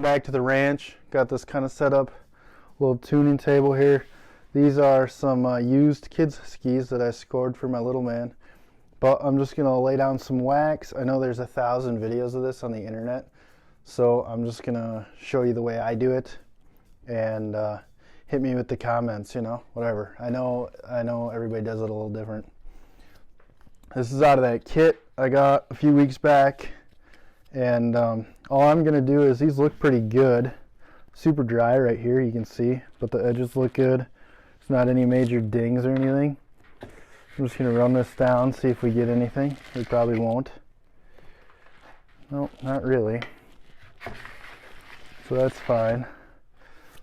back to the ranch. Got this kind of set up, little tuning table here. These are some used kids skis that I scored for my little man. But I'm just gonna lay down some wax. I know there's 1,000 videos of this on the internet, so I'm just gonna show you the way I do it, and hit me with the comments, you know, whatever. I know everybody does it a little different. This is out of that kit I got a few weeks back, and all I'm gonna do is, these look pretty good. Super dry right here, you can see, but the edges look good. There's not any major dings or anything. I'm just going to run this down, see if we get anything. We probably won't. Nope, not really. So that's fine.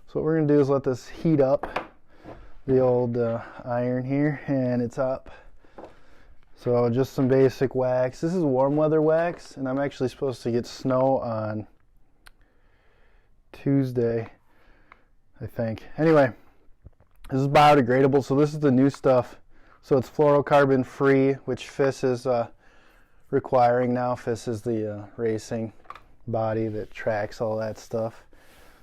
So what we're going to do is let this heat up, the old iron here, and it's up. So just some basic wax. This is warm weather wax, and I'm actually supposed to get snow on Tuesday, I think. Anyway, this is biodegradable, so this is the new stuff. So it's fluorocarbon free, which FIS is requiring now. FIS is the racing body that tracks all that stuff.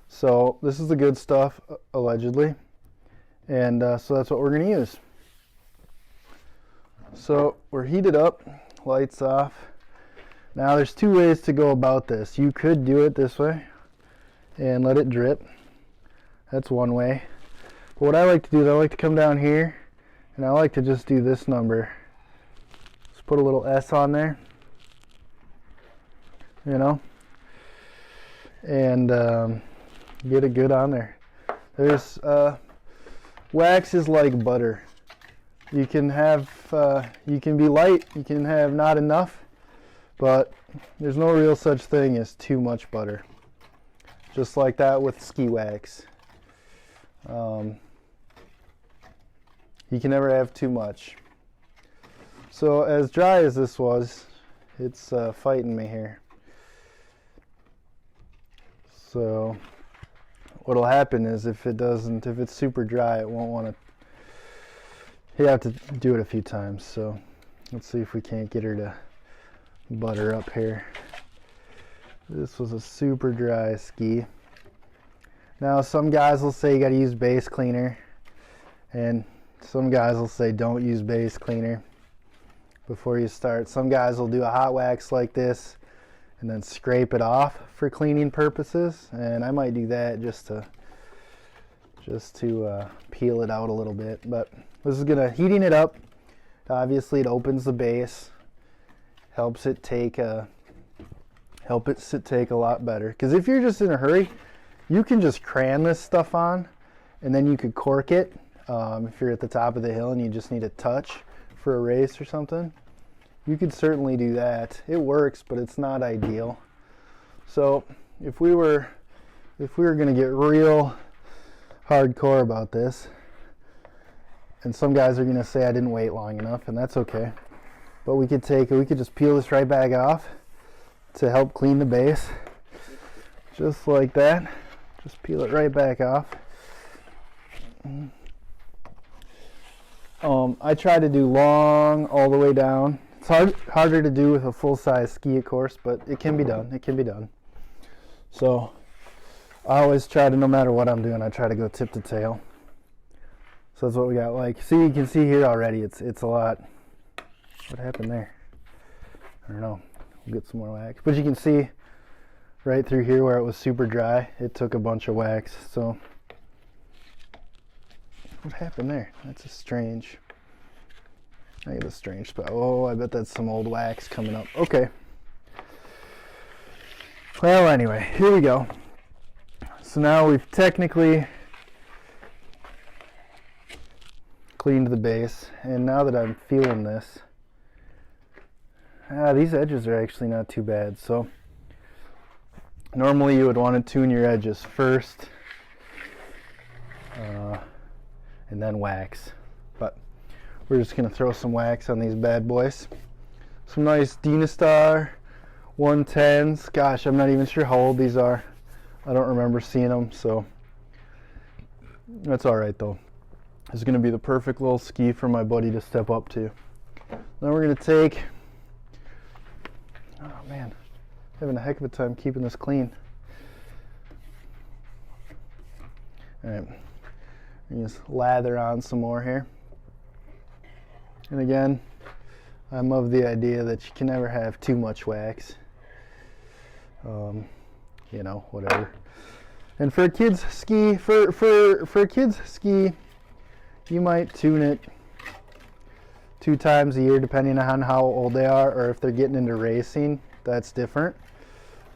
So this is the good stuff, allegedly. And so that's what we're going to use. So we're heated up, lights off. Now there's two ways to go about this. You could do it this way and let it drip. That's one way. But what I like to do is I like to come down here, and I like to just do this number. Just put a little S on there, you know, and get it good on there. There's wax is like butter. You can have you can be light, you can have not enough, but there's no real such thing as too much butter. Just like that with ski wax. You can never have too much. So as dry as this was, it's fighting me here. So what'll happen is if it's super dry, it won't want to, you have to do it a few times. So let's see if we can't get her to butter up here. This was a super dry ski. Now some guys will say you got to use base cleaner, and some guys will say don't use base cleaner before you start. Some guys will do a hot wax like this and then scrape it off for cleaning purposes, and I might do that just to peel it out a little bit. But this is gonna, heating it up, obviously it opens the base, helps it take a lot better. Because if you're just in a hurry, you can just cram this stuff on, and then you could cork it. If you're at the top of the hill and you just need a touch for a race or something, you could certainly do that. It works, but it's not ideal. So if we were going to get real hardcore about this, and some guys are going to say I didn't wait long enough, and that's okay. But we could just peel this right back off to help clean the base, just like that. Just peel it right back off. I try to do long all the way down. It's harder to do with a full-size ski, of course, but it can be done. It can be done. So I always try to, no matter what I'm doing, I try to go tip to tail. So that's what we got. Like, see, you can see here already, it's a lot. What happened there? I don't know. We'll get some more wax. But you can see right through here where it was super dry, it took a bunch of wax. So what happened there? That's a strange, I get a strange spot. Oh, I bet that's some old wax coming up. Okay. Well, anyway, here we go. So now we've technically cleaned the base, and now that I'm feeling this, these edges are actually not too bad. So normally you would want to tune your edges first, and then wax, but we're just going to throw some wax on these bad boys. Some nice Dynastar 110s. Gosh, I'm not even sure how old these are. I don't remember seeing them, so that's alright though. This is going to be the perfect little ski for my buddy to step up to. Then we're going to take, oh man, having a heck of a time keeping this clean. Alright, just lather on some more here. And again, I'm of the idea that you can never have too much wax. You know, whatever. And for a kid's ski, for a kid's ski, you might tune it 2 times a year depending on how old they are, or if they're getting into racing, that's different.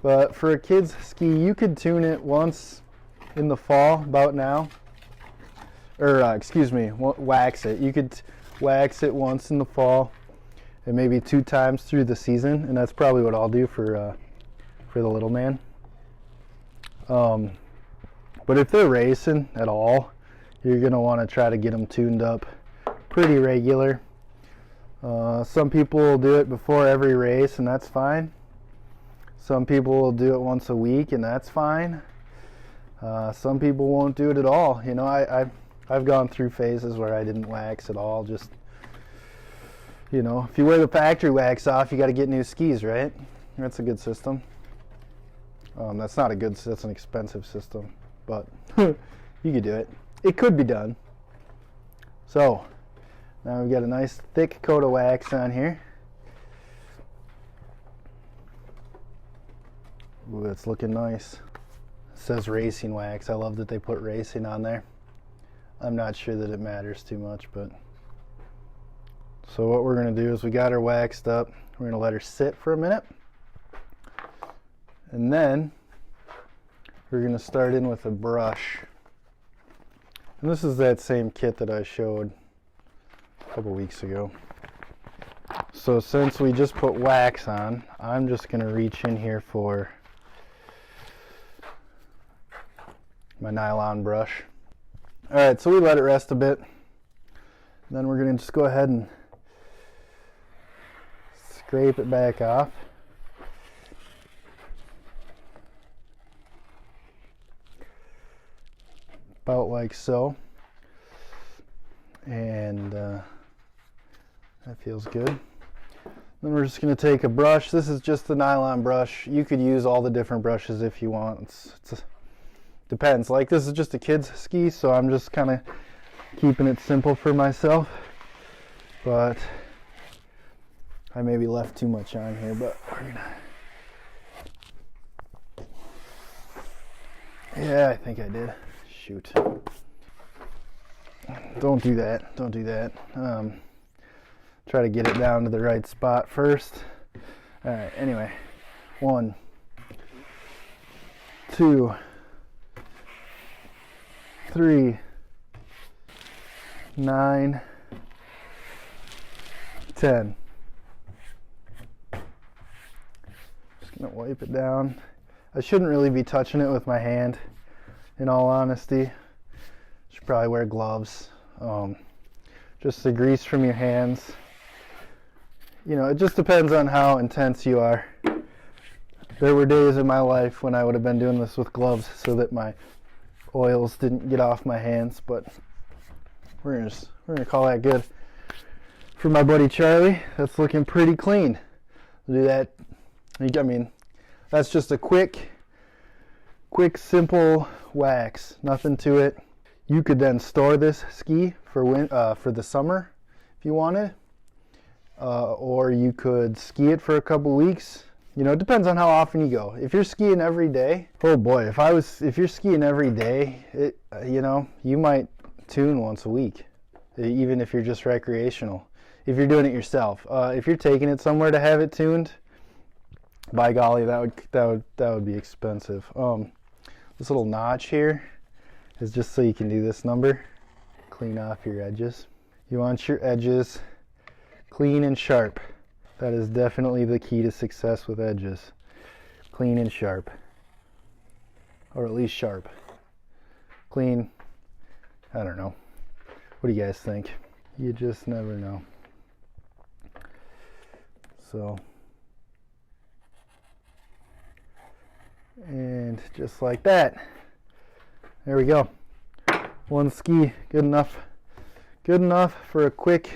But for a kid's ski, you could tune it once in the fall, about now. Or, excuse me, wax it. You could wax it once in the fall and maybe 2 times through the season, and that's probably what I'll do for the little man. But if they're racing at all, you're going to want to try to get them tuned up pretty regular. Some people will do it before every race, and that's fine. Some people will do it once a week, and that's fine. Some people won't do it at all. You know, I've gone through phases where I didn't wax at all. Just, you know, if you wear the factory wax off, you got to get new skis, right? That's a good system. That's not a good, that's an expensive system, but you could do it. It could be done. So, now we've got a nice thick coat of wax on here. Ooh, it's looking nice. It says racing wax. I love that they put racing on there. I'm not sure that it matters too much, but so what we're going to do is we got her waxed up. We're going to let her sit for a minute. And then we're going to start in with a brush. And this is that same kit that I showed a couple weeks ago. So since we just put wax on, I'm just going to reach in here for my nylon brush. Alright, so we let it rest a bit. Then we're going to just go ahead and scrape it back off. About like so. And that feels good. Then we're just going to take a brush. This is just the nylon brush. You could use all the different brushes if you want. Depends. Like, this is just a kid's ski, so I'm just kind of keeping it simple for myself. But I maybe left too much on here, but we're gonna. Yeah, I think I did. Shoot. Don't do that. Don't do that. Try to get it down to the right spot first. Alright, anyway. 1, 2, 3, 9, 10. Just gonna wipe it down. I shouldn't really be touching it with my hand, in all honesty. Should probably wear gloves. Just the grease from your hands. You know, it just depends on how intense you are. There were days in my life when I would have been doing this with gloves so that my oils didn't get off my hands, but we're gonna call that good. For my buddy Charlie, that's looking pretty clean. We'll do that. I mean, that's just a quick, simple wax. Nothing to it. You could then store this ski for the summer if you wanted, or you could ski it for a couple weeks. You know, it depends on how often you go. If you're skiing every day, oh boy, if you're skiing every day, you know, you might tune once a week, even if you're just recreational. If you're doing it yourself, if you're taking it somewhere to have it tuned, by golly, that would be expensive. This little notch here is just so you can do this number. Clean off your edges. You want your edges clean and sharp. That is definitely the key to success with edges. Clean and sharp. Or at least sharp. Clean, I don't know. What do you guys think? You just never know. So, and just like that. There we go. One ski, good enough. Good enough for a quick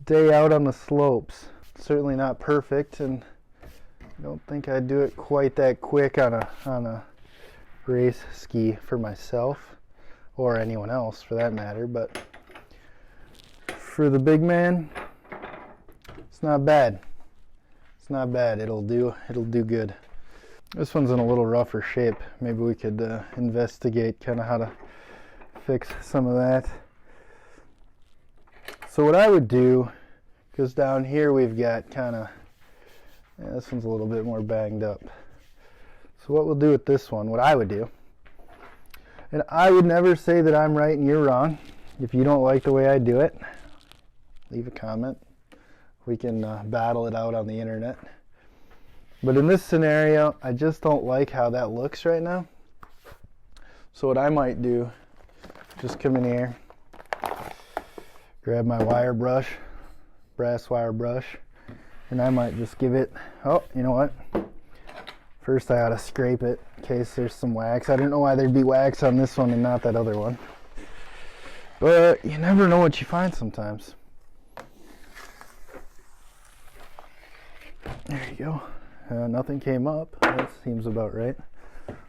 day out on the slopes. Certainly not perfect, and I don't think I'd do it quite that quick on a race ski for myself. or anyone else for that matter, but for the big man, it's not bad. It's not bad. It'll do good. This one's in a little rougher shape. Maybe we could investigate kind of how to fix some of that. So what I would do, because down here we've got kind of, this one's a little bit more banged up. So what we'll do with this one, what I would do, and I would never say that I'm right and you're wrong. If you don't like the way I do it, leave a comment. We can battle it out on the internet. But in this scenario, I just don't like how that looks right now. So what I might do, just come in here, grab my wire brush, brass wire brush, and I might just give it, oh, you know what? First I ought to scrape it in case there's some wax. I don't know why there'd be wax on this one and not that other one. But you never know what you find sometimes. There you go. Nothing came up. That seems about right.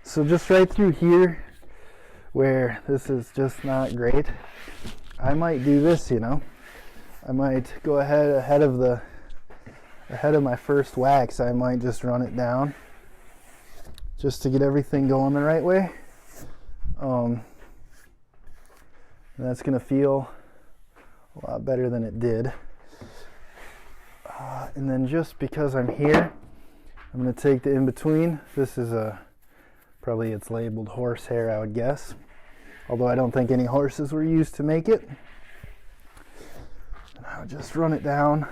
So just right through here where this is just not great, I might do this, you know. I might go ahead of my first wax. I might just run it down just to get everything going the right way. And that's going to feel a lot better than it did. And then just because I'm here, I'm going to take the in-between. This is probably it's labeled horsehair, I would guess. Although I don't think any horses were used to make it. And I'll just run it down.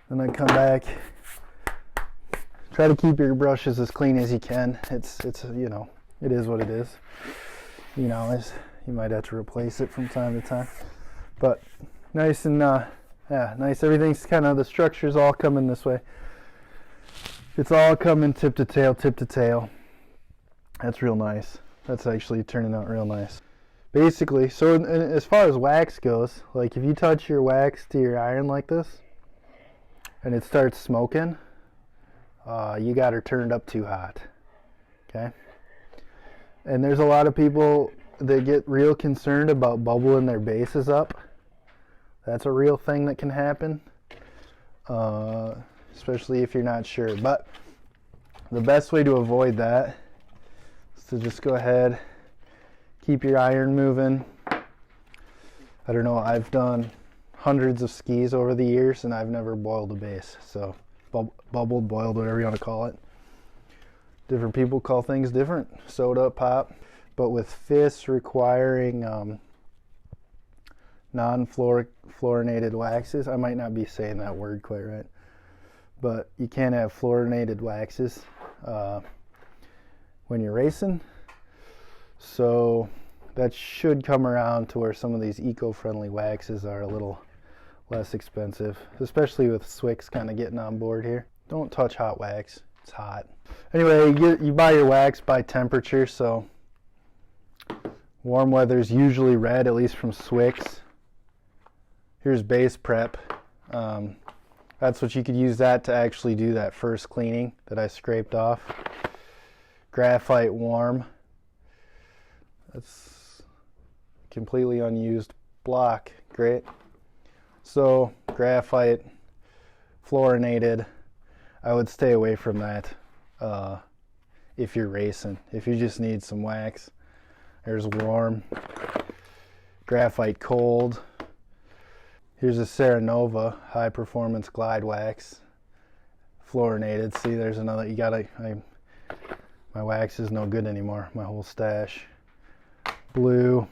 Then I come back. Try to keep your brushes as clean as you can. It's you know, it is what it is. You know, you might have to replace it from time to time. But nice and yeah, nice. Everything's kind of, the structure's all coming this way. It's all coming tip to tail, tip to tail. That's real nice. That's actually turning out real nice. Basically, so as far as wax goes, like if you touch your wax to your iron like this, and it starts smoking, you got her turned up too hot. Okay? And there's a lot of people that get real concerned about bubbling their bases up. That's a real thing that can happen, especially if you're not sure. But the best way to avoid that is to just go ahead, keep your iron moving. I don't know, I've done hundreds of skis over the years and I've never boiled a base. So bubbled, boiled, whatever you want to call it. Different people call things different. Soda, pop. But with FIS requiring non-fluorinated waxes, I might not be saying that word quite right, but you can't have fluorinated waxes when you're racing. So that should come around to where some of these eco-friendly waxes are a little less expensive, especially with Swix kind of getting on board here. Don't touch hot wax. It's hot. Anyway, you buy your wax by temperature, so warm weather is usually red, at least from Swix. Here's base prep. That's what you could use that to actually do that first cleaning that I scraped off. Graphite warm. That's completely unused block. Great. So graphite, fluorinated. I would stay away from that if you're racing. If you just need some wax. There's warm. Graphite cold. Here's a Ceranova high performance glide wax, fluorinated. See, there's another. You gotta. My wax is no good anymore. My whole stash. Blue.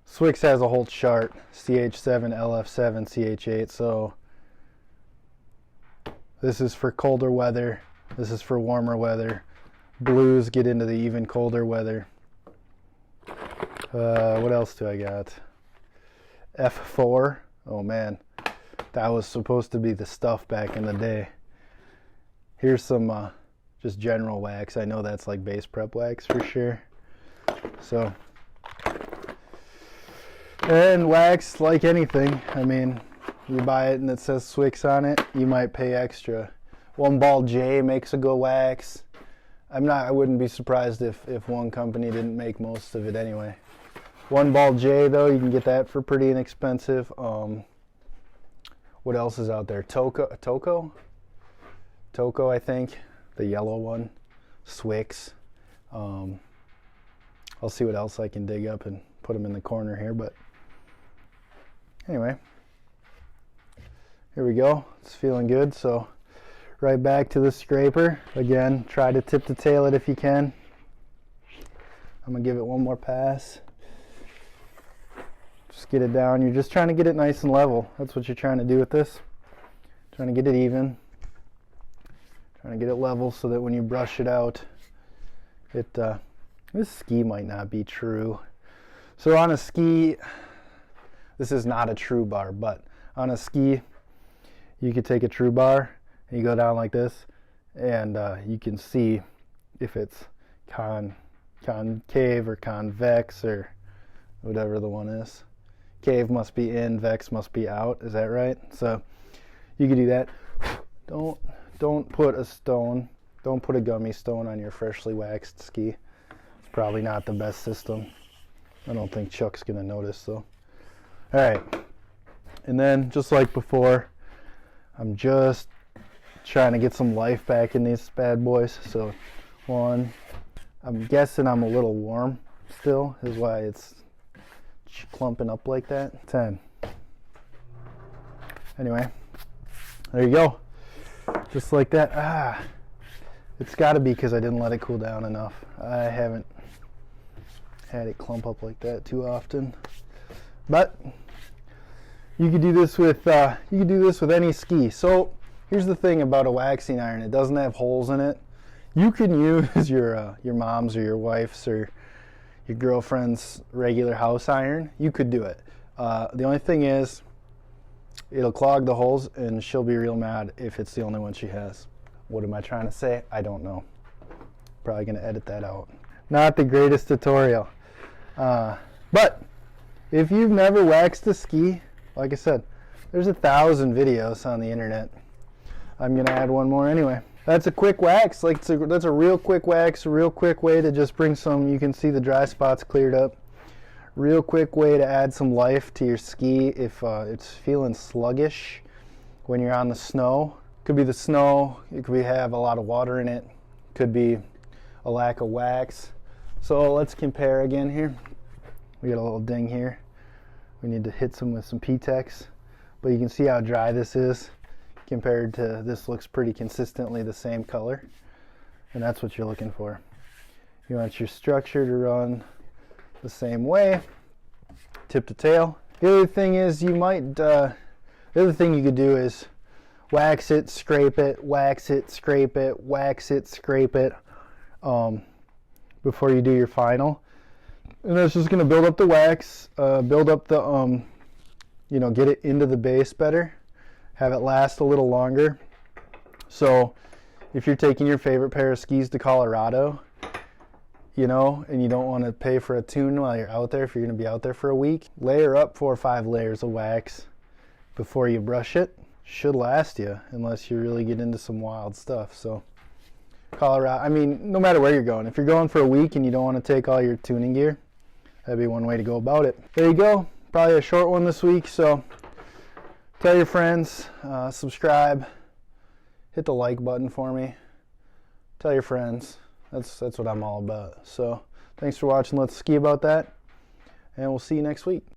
Swix has a whole chart. CH7, LF7, CH8. So this is for colder weather. This is for warmer weather. Blues get into the even colder weather. What else do I got? F4. Oh man, that was supposed to be the stuff back in the day. Here's some just general wax. I know that's like base prep wax for sure. So, and wax, like anything, I mean, you buy it and it says Swix on it, you might pay extra. One Ball J makes a good wax. I wouldn't be surprised if one company didn't make most of it anyway. One Ball J though, you can get that for pretty inexpensive. What else is out there? Toco, I think, the yellow one. Swix. I'll see what else I can dig up and put them in the corner here, but anyway, here we go. It's feeling good. So right back to the scraper. Again, try to tip the tail it if you can. I'm gonna give it one more pass. Just get it down. You're just trying to get it nice and level. That's what you're trying to do with this. Trying to get it even. Trying to get it level so that when you brush it out, this ski might not be true. So on a ski, this is not a true bar, but on a ski, you could take a true bar and you go down like this, and you can see if it's concave or convex or whatever the one is. Cave must be in, vex must be out. Is that right? So you can do that. Don't put a stone. Don't put a gummy stone on your freshly waxed ski. It's probably not the best system. I don't think Chuck's gonna notice though. All right, and then just like before, I'm just trying to get some life back in these bad boys. So one, I'm guessing I'm a little warm still, is why it's clumping up like that. 10. Anyway, there you go. Just like that. It's got to be because I didn't let it cool down enough. I haven't had it clump up like that too often. But you could do this with any ski. So here's the thing about a waxing iron: it doesn't have holes in it. You can use your mom's or your wife's or your girlfriend's regular house iron. You could do it. The only thing is, it'll clog the holes and she'll be real mad if it's the only one she has. What am I trying to say? I don't know. Probably gonna edit that out. Not the greatest tutorial. But if you've never waxed a ski, like I said, there's 1,000 videos on the internet. I'm gonna add one more anyway. That's a quick wax. That's a real quick wax, a real quick way to just bring some, you can see the dry spots cleared up. Real quick way to add some life to your ski if it's feeling sluggish when you're on the snow. Could be the snow, it could have a lot of water in it, could be a lack of wax. So let's compare again here. We got a little ding here. We need to hit some with some P-Tex, but you can see how dry this is compared to this. Looks pretty consistently the same color, and that's what you're looking for. You want your structure to run the same way, tip to tail. The other thing is the other thing you could do is wax it, scrape it, wax it, scrape it, wax it, scrape it before you do your final. And that's just going to build up the wax, build up the, get it into the base better, have it last a little longer. So if you're taking your favorite pair of skis to Colorado, and you don't want to pay for a tune while you're out there, if you're going to be out there for a week, layer up 4 or 5 layers of wax before you brush it. Should last you, unless you really get into some wild stuff. So Colorado, no matter where you're going, if you're going for a week and you don't want to take all your tuning gear, that'd be one way to go about it. There you go. Probably a short one this week, so tell your friends, subscribe, hit the like button for me, tell your friends. That's what I'm all about. So thanks for watching Let's Ski About That, and we'll see you next week.